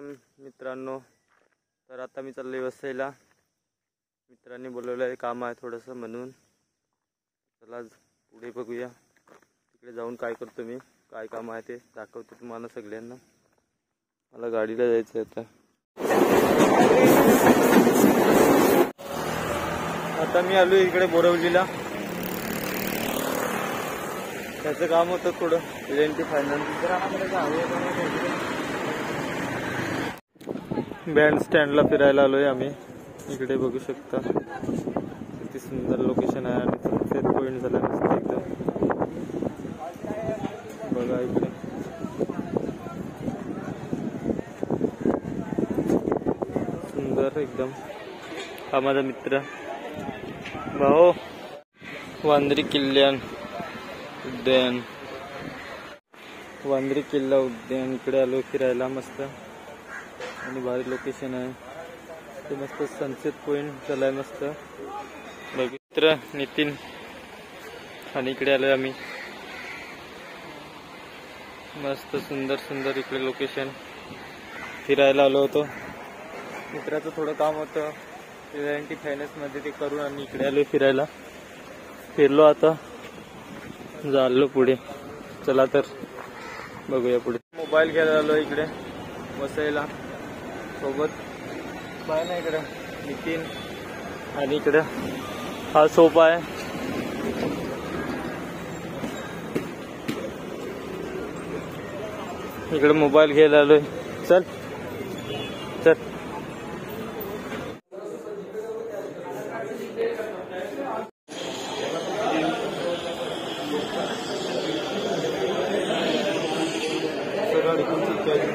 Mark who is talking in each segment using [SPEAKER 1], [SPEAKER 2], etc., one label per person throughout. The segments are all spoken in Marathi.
[SPEAKER 1] मित्रांनो, तर आता मी चाललोय वसईला. मित्रांनी बोलवलंय, काम आहे थोडंसं म्हणून. चला पुढे बघूया, तिकडे जाऊन काय करतो मी, काय काम आहे ते दाखवतो तुम्हाला सगळ्यांना. मला गाडीला जायचं आता. आता मी आलो इकडे बोरवलीला. त्याचं काम होतं थोडं L&T फायनान्स. बँड स्टँडला फिरायला आलोय आम्ही. इकडे बघू शकता किती सुंदर लोकेशन आहे आणि सनसेट पॉइंट झाला मस्त एकदम. बघा इकडे सुंदर एकदम. हा माझा मित्र भाऊ. वांद्री किल्ला उद्यान, वांद्री किल्ला उद्यान इकडे आलो फिरायला मस्त. आणि भारी लोकेशन आहे ते, मस्त सनसेट पॉइंट झालाय मस्त. मित्र नितीन आणि इकडे आलोय आम्ही. मस्त सुंदर सुंदर इकडे लोकेशन फिरायला आलो होतो. मित्राचं थोडं काम होतं L&T फायनान्स मध्ये, ते करून आणि इकडे आलो फिरायला. फिरलो आता झालो पुढे. चला तर बघूया पुढे. मोबाईल घ्यायला आलो इकडे वसईला. सोबत बाय ना इकडे नितीन आणि इकडे हा सोफा आहे. इकडे मोबाईल घ्यायला आलोय. चल चल.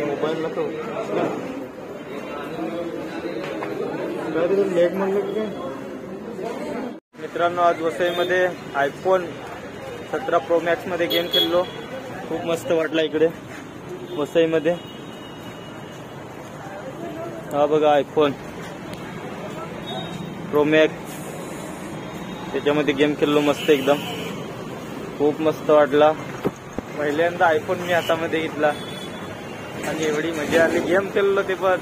[SPEAKER 1] मोबाईल नको लेट म्हणलं की काय. मित्रांनो, आज वसईमध्ये iPhone 17 Pro Max मध्ये गेम खेळलो. खूप मस्त वाटला इकडे वसईमध्ये. हा बघा iPhone Pro Max, त्याच्यामध्ये गेम खेळलो मस्त एकदम. खूप मस्त वाटला. पहिल्यांदा iPhone मी हातामध्ये घेतला आणि एवढी मजा आली. गेम खेळलो ते पण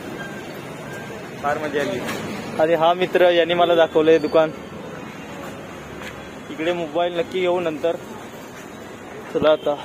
[SPEAKER 1] फार मजा आली. आणि हा मित्र यांनी मला दाखवलंय दुकान. इकडे मोबाईल नक्की येऊ नंतर. चला आता.